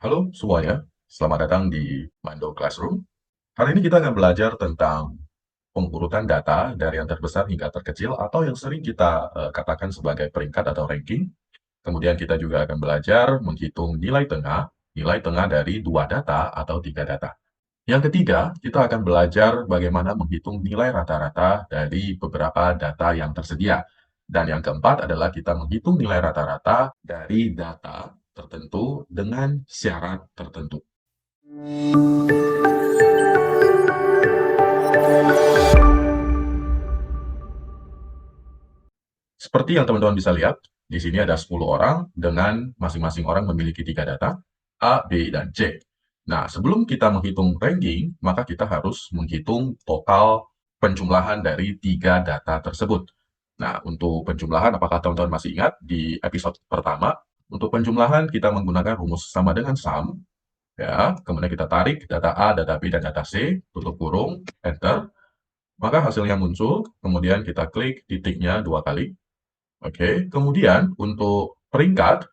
Halo semuanya, selamat datang di Mando Classroom. Hari ini kita akan belajar tentang pengurutan data dari yang terbesar hingga terkecil atau yang sering kita katakan sebagai peringkat atau ranking. Kemudian kita juga akan belajar menghitung nilai tengah dari dua data atau tiga data. Yang ketiga, kita akan belajar bagaimana menghitung nilai rata-rata dari beberapa data yang tersedia. Dan yang keempat adalah kita menghitung nilai rata-rata dari data tertentu dengan syarat tertentu. Seperti yang teman-teman bisa lihat, di sini ada 10 orang dengan masing-masing orang memiliki tiga data, A, B, dan C. Nah, sebelum kita menghitung ranking, maka kita harus menghitung total penjumlahan dari tiga data tersebut. Nah, untuk penjumlahan, apakah teman-teman masih ingat di episode pertama? Untuk penjumlahan, kita menggunakan rumus sama dengan sum, ya. Kemudian kita tarik data A, data B, dan data C, tutup kurung, enter. Maka hasilnya muncul, kemudian kita klik titiknya dua kali. Oke, kemudian untuk peringkat,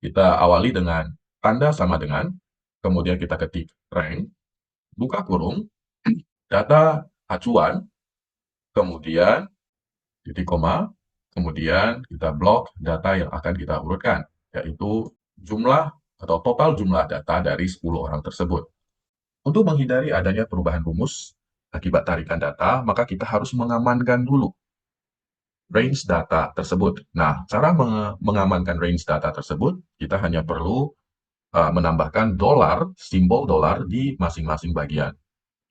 kita awali dengan tanda sama dengan, kemudian kita ketik rank, buka kurung, data acuan, kemudian titik koma, kemudian kita blok data yang akan kita urutkan, yaitu jumlah atau total jumlah data dari 10 orang tersebut. Untuk menghindari adanya perubahan rumus akibat tarikan data, maka kita harus mengamankan dulu range data tersebut. Nah, cara mengamankan range data tersebut, kita hanya perlu menambahkan dolar, simbol dolar di masing-masing bagian,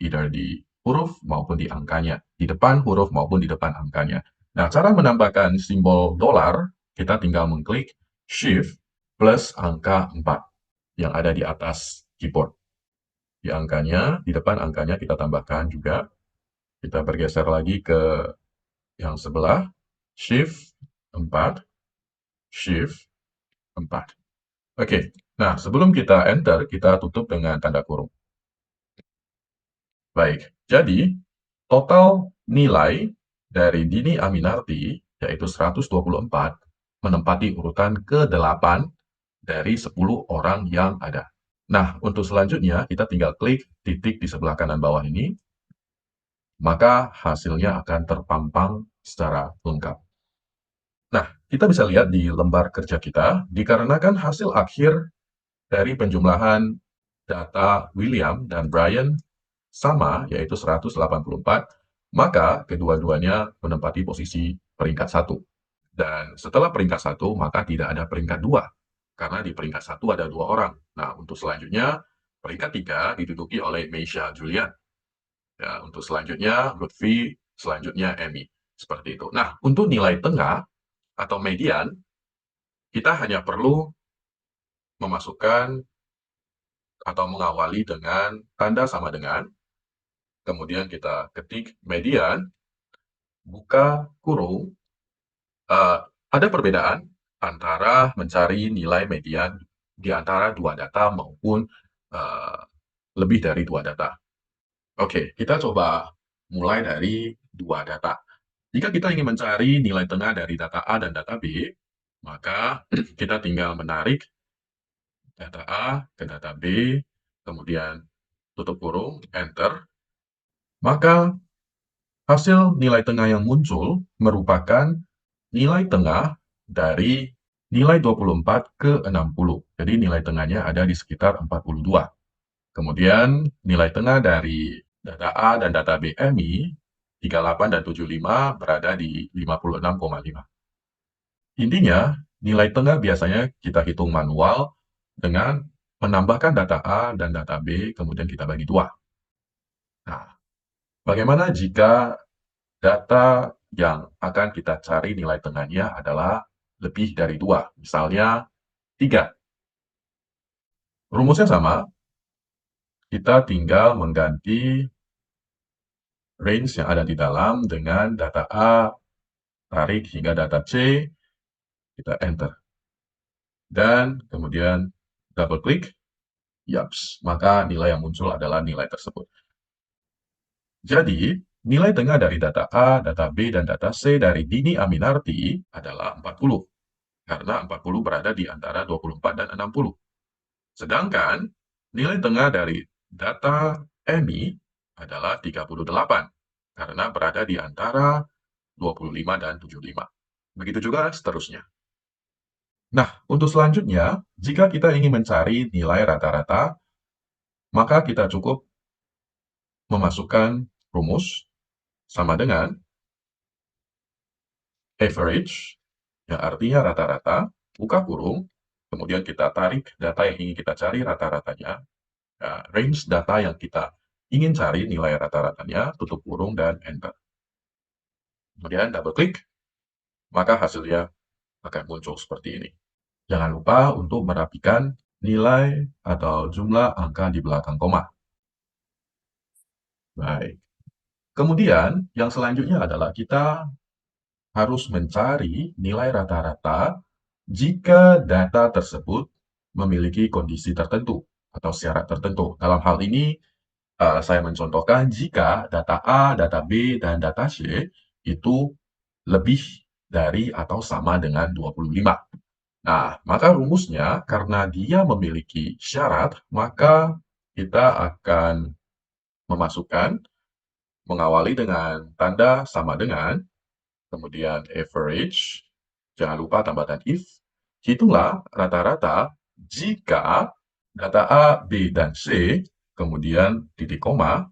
either di huruf maupun di angkanya, di depan huruf maupun di depan angkanya. Nah, cara menambahkan simbol dolar, kita tinggal mengklik Shift plus angka 4 yang ada di atas keyboard. Di angkanya, di depan angkanya kita tambahkan juga. Kita bergeser lagi ke yang sebelah, Shift 4, Shift 4. Oke, nah sebelum kita enter, kita tutup dengan tanda kurung. Baik, jadi total nilai dari Dini Aminarti, yaitu 124, menempati urutan ke-8 dari 10 orang yang ada. Nah, untuk selanjutnya, kita tinggal klik titik di sebelah kanan bawah ini, maka hasilnya akan terpampang secara lengkap. Nah, kita bisa lihat di lembar kerja kita, dikarenakan hasil akhir dari penjumlahan data William dan Brian sama, yaitu 184, maka kedua-duanya menempati posisi peringkat 1. Dan setelah peringkat 1, maka tidak ada peringkat 2, karena di peringkat 1 ada 2 orang. Nah, untuk selanjutnya, peringkat 3 diduduki oleh Meisha Julian. Ya, untuk selanjutnya, Lutfi, selanjutnya Emmy. Seperti itu. Nah, untuk nilai tengah atau median, kita hanya perlu memasukkan atau mengawali dengan tanda sama dengan, kemudian kita ketik median, buka kurung, ada perbedaan antara mencari nilai median di antara dua data maupun uh, lebih dari dua data. Oke, kita coba mulai dari dua data. Jika kita ingin mencari nilai tengah dari data A dan data B, maka kita tinggal menarik data A ke data B, kemudian tutup kurung, enter. Maka hasil nilai tengah yang muncul merupakan nilai tengah dari nilai 24 ke 60. Jadi nilai tengahnya ada di sekitar 42. Kemudian nilai tengah dari data A dan data B MI 38 dan 75 berada di 56,5. Intinya, nilai tengah biasanya kita hitung manual dengan menambahkan data A dan data B, kemudian kita bagi dua. Nah, bagaimana jika data yang akan kita cari nilai tengahnya adalah lebih dari 2, misalnya 3. Rumusnya sama, kita tinggal mengganti range yang ada di dalam dengan data A, tarik hingga data C, kita enter. Dan kemudian double klik, yaps, maka nilai yang muncul adalah nilai tersebut. Jadi, nilai tengah dari data A, data B, dan data C dari Dini Aminarti adalah 40. Karena 40 berada di antara 24 dan 60. Sedangkan nilai tengah dari data EMI adalah 38 karena berada di antara 25 dan 75. Begitu juga seterusnya. Nah, untuk selanjutnya, jika kita ingin mencari nilai rata-rata, maka kita cukup memasukkan rumus sama dengan average, yang artinya rata-rata, buka kurung, kemudian kita tarik data yang ingin kita cari rata-ratanya, range data yang kita ingin cari nilai rata-ratanya, tutup kurung, dan enter. Kemudian double klik, maka hasilnya akan muncul seperti ini. Jangan lupa untuk merapikan nilai atau jumlah angka di belakang koma. Baik. Kemudian, yang selanjutnya adalah kita harus mencari nilai rata-rata jika data tersebut memiliki kondisi tertentu atau syarat tertentu. Dalam hal ini, saya mencontohkan jika data A, data B, dan data C itu lebih dari atau sama dengan 25. Nah, maka rumusnya karena dia memiliki syarat, maka kita akan memasukkan, mengawali dengan tanda sama dengan, kemudian average, jangan lupa tambahkan if, hitunglah rata-rata jika data A, B, dan C, kemudian titik koma,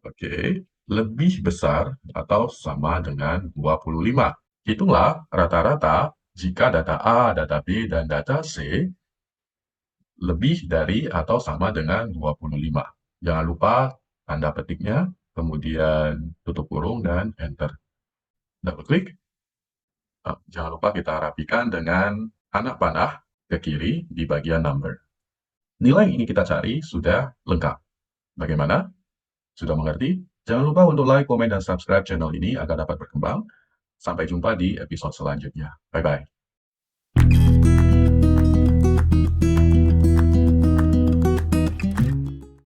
oke, lebih besar atau sama dengan 25. Hitunglah rata-rata jika data A, data B, dan data C lebih dari atau sama dengan 25. Jangan lupa tanda petiknya, kemudian tutup kurung, dan enter. Double klik. Jangan lupa kita rapikan dengan anak panah ke kiri di bagian number. Nilai yang ingin kita cari sudah lengkap. Bagaimana? Sudah mengerti? Jangan lupa untuk like, komen, dan subscribe channel ini agar dapat berkembang. Sampai jumpa di episode selanjutnya. Bye-bye.